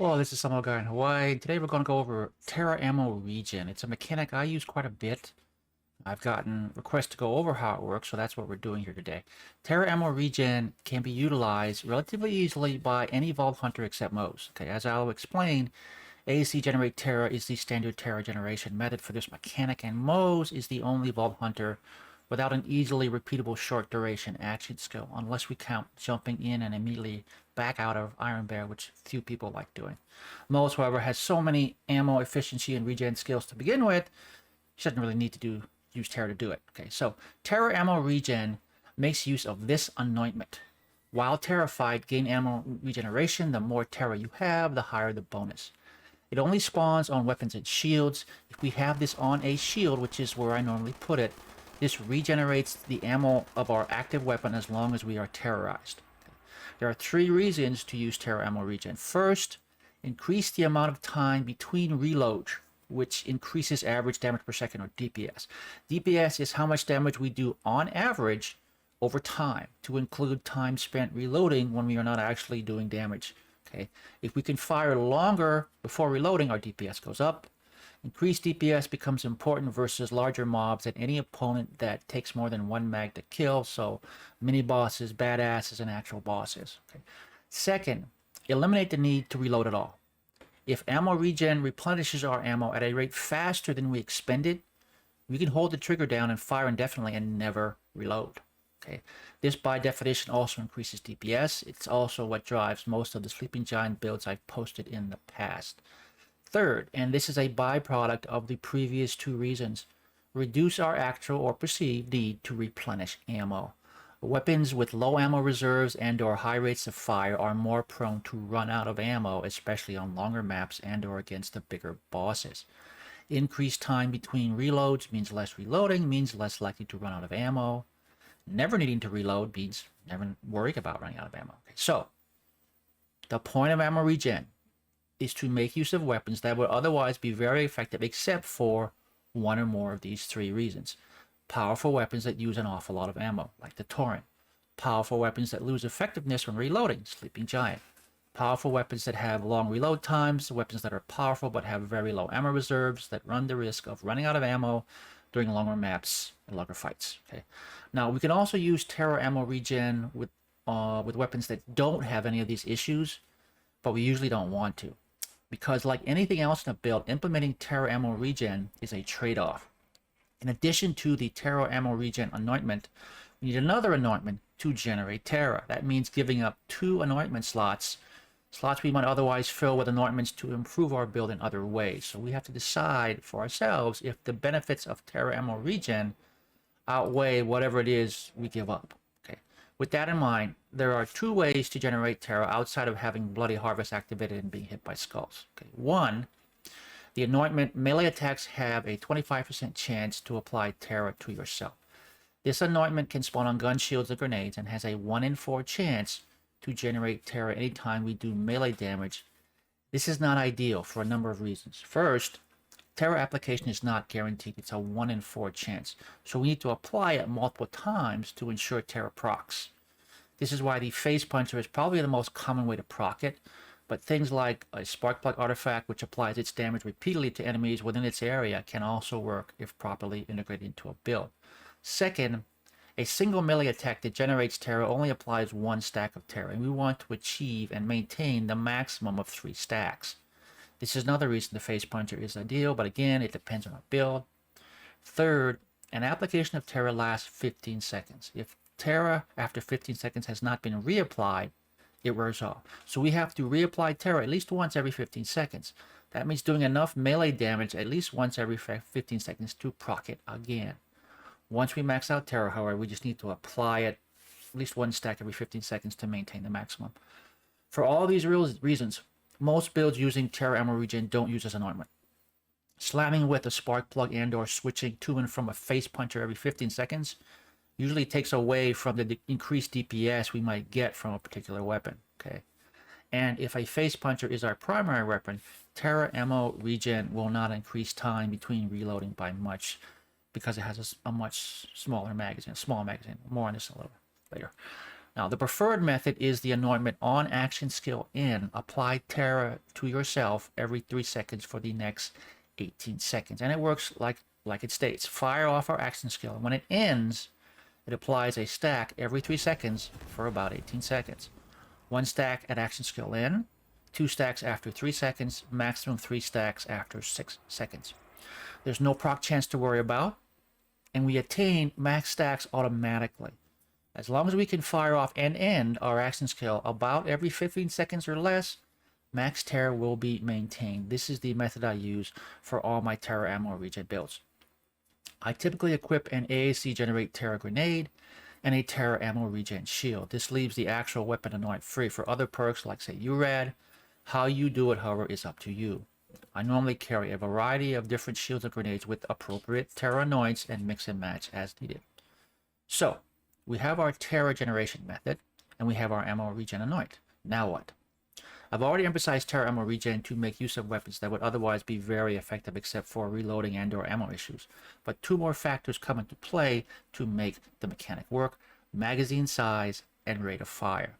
Well, this is some guy in Hawaii. Today we're going to go over Terra Ammo Regen. It's a mechanic I use quite a bit. I've gotten requests to go over how it works, so that's what we're doing here today. Terra Ammo Regen can be utilized relatively easily by any Vault Hunter except Moze. Okay, as I'll explain, AC Generate Terra is the standard Terra generation method for this mechanic, and Moze is the only Vault Hunter without an easily repeatable short duration action skill, unless we count jumping in and immediately back out of Iron Bear, which few people like doing. Moze, however, has so many ammo efficiency and regen skills to begin with, he doesn't really need to use Terra to do it. Okay, so Terra Ammo Regen makes use of this anointment. While terrified, gain ammo regeneration. The more Terra you have, the higher the bonus. It only spawns on weapons and shields. If we have this on a shield, which is where I normally put it, this regenerates the ammo of our active weapon as long as we are terrorized. Okay. There are 3 reasons to use Terra Ammo Regen. First, increase the amount of time between reloads, which increases average damage per second, or DPS. DPS is how much damage we do on average over time, to include time spent reloading when we are not actually doing damage. Okay, if we can fire longer before reloading, our DPS goes up. Increased DPS becomes important versus larger mobs and any opponent that takes more than 1 mag to kill, so mini bosses, badasses, and actual bosses. Okay. Second, eliminate the need to reload at all. If ammo regen replenishes our ammo at a rate faster than we expend it, we can hold the trigger down and fire indefinitely and never reload. Okay, this by definition also increases DPS. It's also what drives most of the Sleeping Giant builds I've posted in the past. Third, and this is a byproduct of the previous 2 reasons, reduce our actual or perceived need to replenish ammo. Weapons with low ammo reserves and or high rates of fire are more prone to run out of ammo, especially on longer maps and or against the bigger bosses. Increased time between reloads means less reloading, means less likely to run out of ammo. Never needing to reload means never worrying about running out of ammo. Okay, so, the point of ammo regen is to make use of weapons that would otherwise be very effective except for 1 or more of these 3 reasons. Powerful weapons that use an awful lot of ammo, like the Torrent. Powerful weapons that lose effectiveness when reloading, Sleeping Giant. Powerful weapons that have long reload times, weapons that are powerful but have very low ammo reserves, that run the risk of running out of ammo during longer maps and longer fights. Okay. Now, we can also use Terra Ammo Regen with weapons that don't have any of these issues, but we usually don't want to. Because like anything else in a build, implementing Terra Ammo Regen is a trade-off. In addition to the Terra Ammo Regen anointment, we need another anointment to generate Terra. That means giving up 2 anointment slots we might otherwise fill with anointments to improve our build in other ways. So we have to decide for ourselves if the benefits of Terra Ammo Regen outweigh whatever it is we give up. Okay. With that in mind, there are 2 ways to generate Terra outside of having Bloody Harvest activated and being hit by skulls. Okay. 1, the anointment melee attacks have a 25% chance to apply Terra to yourself. This anointment can spawn on gun shields or grenades and has a 1 in 4 chance to generate Terra anytime we do melee damage. This is not ideal for a number of reasons. First, Terra application is not guaranteed. It's a 1 in 4 chance, so we need to apply it multiple times to ensure Terra procs. This is why the Face Puncher is probably the most common way to proc it, but things like a Spark Plug artifact, which applies its damage repeatedly to enemies within its area, can also work if properly integrated into a build. Second, a single melee attack that generates Terra only applies 1 stack of Terra, and we want to achieve and maintain the maximum of 3 stacks. This is another reason the Face Puncher is ideal, but again, it depends on our build. Third, an application of Terra lasts 15 seconds. If Terra after 15 seconds has not been reapplied, it wears off. So we have to reapply Terra at least once every 15 seconds. That means doing enough melee damage at least once every 15 seconds to proc it again. Once we max out Terra, however, we just need to apply it at least 1 stack every 15 seconds to maintain the maximum. For all these reasons, most builds using Terra Ammo Regen don't use this anointment. Slamming with a Spark Plug and or switching to and from a Face Puncher every 15 seconds usually takes away from the increased DPS we might get from a particular weapon. Okay, and if a Face Puncher is our primary weapon, Terra Ammo Regen will not increase time between reloading by much because it has a much smaller magazine, small magazine. More on this a little later. Now, the preferred method is the anointment on action skill in. Apply Terra to yourself every 3 seconds for the next 18 seconds. And it works like it states. Fire off our action skill. And when it ends, it applies a stack every 3 seconds for about 18 seconds. 1 stack at action skill in, 2 stacks after 3 seconds, maximum 3 stacks after 6 seconds. There's no proc chance to worry about, and we attain max stacks automatically. As long as we can fire off and end our action skill about every 15 seconds or less, max Terra will be maintained. This is the method I use for all my Terra ammo regen builds. I typically equip an AAC generate Terra grenade and a Terra ammo regen shield. This leaves the actual weapon anoint free. For other perks like say URAD, how you do it, however, is up to you. I normally carry a variety of different shields and grenades with appropriate Terra anoints and mix and match as needed. So, we have our Terra generation method, and we have our ammo regen anoint. Now what? I've already emphasized Terra ammo regen to make use of weapons that would otherwise be very effective except for reloading and or ammo issues. But 2 more factors come into play to make the mechanic work: magazine size and rate of fire.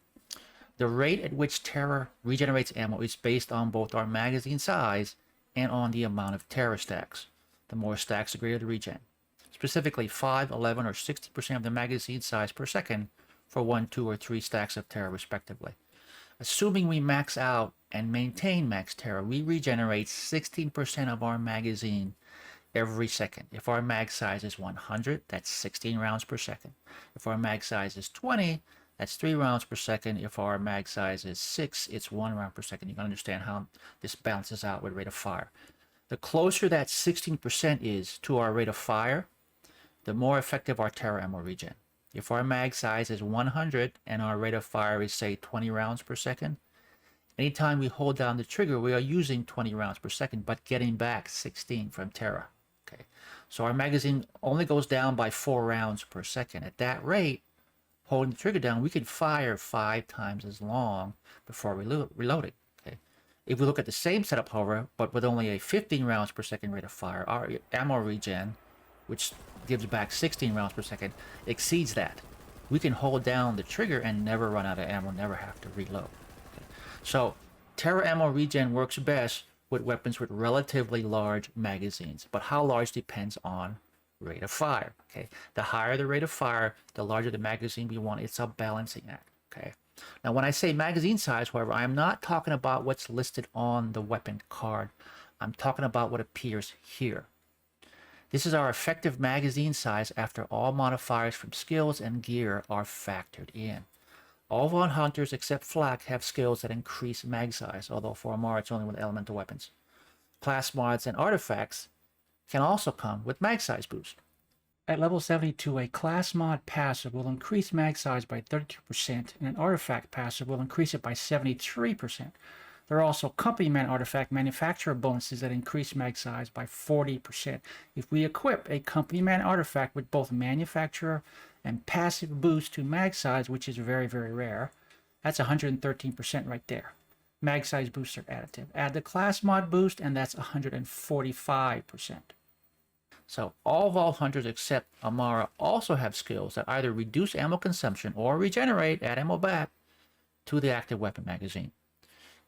The rate at which Terra regenerates ammo is based on both our magazine size and on the amount of Terra stacks. The more stacks, the greater the regen. Specifically 5, 11, or 60% of the magazine size per second for 1, 2, or 3 stacks of Terra respectively. Assuming we max out and maintain max Terra, we regenerate 16% of our magazine every second. If our mag size is 100, that's 16 rounds per second. If our mag size is 20, that's 3 rounds per second. If our mag size is 6, it's 1 round per second. You can understand how this balances out with rate of fire. The closer that 16% is to our rate of fire, the more effective our Terra ammo regen. If our mag size is 100 and our rate of fire is, say, 20 rounds per second, anytime we hold down the trigger, we are using 20 rounds per second, but getting back 16 from Terra. Okay, so our magazine only goes down by 4 rounds per second. At that rate, holding the trigger down, we can fire 5 times as long before reloading. Okay, if we look at the same setup, however, but with only a 15 rounds per second rate of fire, our ammo regen, which gives back 16 rounds per second, exceeds that. We can hold down the trigger and never run out of ammo, never have to reload. Okay. So Terra ammo regen works best with weapons with relatively large magazines, but how large depends on rate of fire. Okay, the higher the rate of fire, the larger the magazine we want. It's a balancing act. Okay, now when I say magazine size, however, I am not talking about what's listed on the weapon card. I'm talking about what appears here. This is our effective magazine size after all modifiers from skills and gear are factored in. All Von Hunters except Flak have skills that increase mag size, although for Amara it's only with elemental weapons. Class mods and artifacts can also come with mag size boost. At level 72, a class mod passive will increase mag size by 32%, and an artifact passive will increase it by 73%. There are also company man artifact manufacturer bonuses that increase mag size by 40%. If we equip a company man artifact with both manufacturer and passive boost to mag size, which is very, very rare, that's 113% right there. Mag size boosts are additive. Add the class mod boost, and that's 145%. So all Vault Hunters except Amara also have skills that either reduce ammo consumption or regenerate, add ammo back to the active weapon magazine.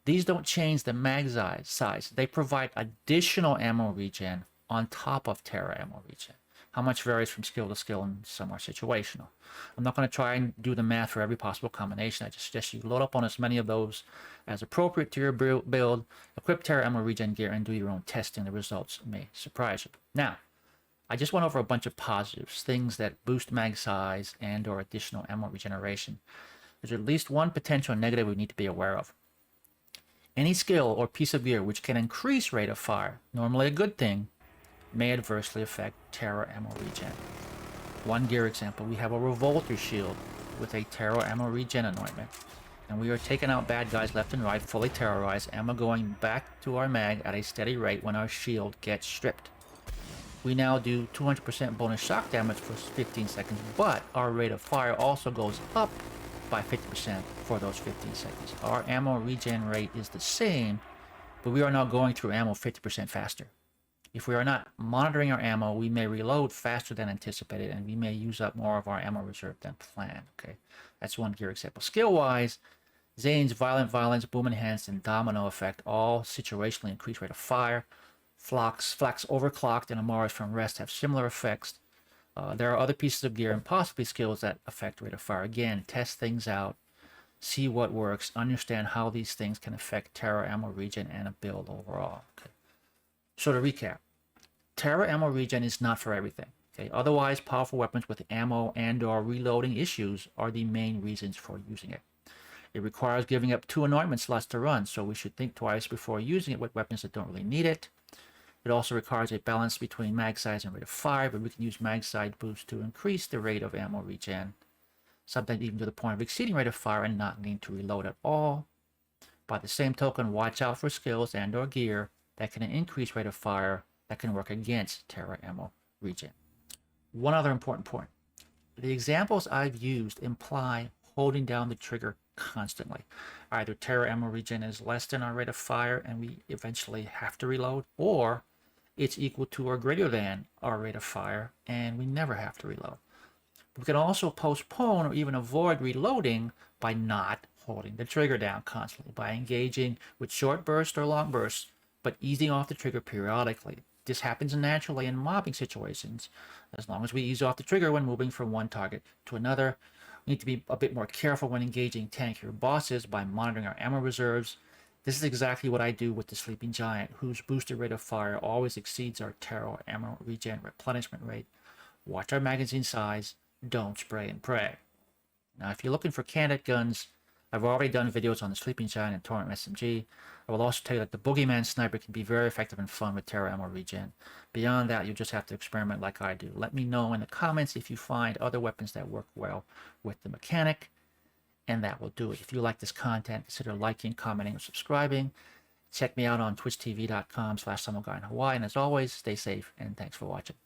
These don't change the mag size. They provide additional ammo regen on top of Terra ammo regen. How much varies from skill to skill, and some are situational. I'm not going to try and do the math for every possible combination. I just suggest you load up on as many of those as appropriate to your build, equip Terra ammo regen gear, and do your own testing. The results may surprise you. Now, I just went over a bunch of positives, things that boost mag size and or additional ammo regeneration. There's at least one potential negative we need to be aware of. Any skill or piece of gear which can increase rate of fire, normally a good thing, may adversely affect Terra ammo regen. One gear example, we have a Revolter shield with a Terra ammo regen anointment, and we are taking out bad guys left and right, fully terrorized, ammo going back to our mag at a steady rate when our shield gets stripped. We now do 200% bonus shock damage for 15 seconds, but our rate of fire also goes up by 50% for those 15 seconds. Our ammo regen rate is the same, but we are now going through ammo 50% faster. If we are not monitoring our ammo, we may reload faster than anticipated, and we may use up more of our ammo reserve than planned. Okay, that's one gear example. Skill-wise, Zane's Violent Violence, Boom Enhanced, and Domino Effect all situationally increase rate of fire. Flax Overclocked, and Amara's from Rest have similar effects. There are other pieces of gear and possibly skills that affect rate of fire. Again, test things out, see what works, understand how these things can affect Terra ammo regen and a build overall. Okay. So to recap, Terra ammo regen is not for everything. Okay. Otherwise, powerful weapons with ammo and/or reloading issues are the main reasons for using it. It requires giving up 2 anointment slots to run, so we should think twice before using it with weapons that don't really need it. It also requires a balance between mag size and rate of fire, but we can use mag size boost to increase the rate of ammo regen, sometimes even to the point of exceeding rate of fire and not needing to reload at all. By the same token, watch out for skills and or gear that can increase rate of fire that can work against Terra ammo regen. One other important point. The examples I've used imply holding down the trigger constantly. Either Terra ammo regen is less than our rate of fire and we eventually have to reload, or it's equal to or greater than our rate of fire and we never have to reload. We can also postpone or even avoid reloading by not holding the trigger down constantly, by engaging with short bursts or long bursts, but easing off the trigger periodically. This happens naturally in mobbing situations. As long as we ease off the trigger when moving from one target to another, we need to be a bit more careful when engaging tankier bosses by monitoring our ammo reserves. This is exactly what I do with the Sleeping Giant, whose boosted rate of fire always exceeds our Terra ammo regen replenishment rate. Watch our magazine size, don't spray and pray. Now, if you're looking for candidate guns, I've already done videos on the Sleeping Giant and Torrent SMG. I will also tell you that the Boogeyman Sniper can be very effective and fun with Terra ammo regen. Beyond that, you'll just have to experiment like I do. Let me know in the comments if you find other weapons that work well with the mechanic, and that will do it. If you like this content, consider liking, commenting, or subscribing. Check me out on twitchtv.com/SummerGuyInHawaii, and as always, stay safe, and thanks for watching.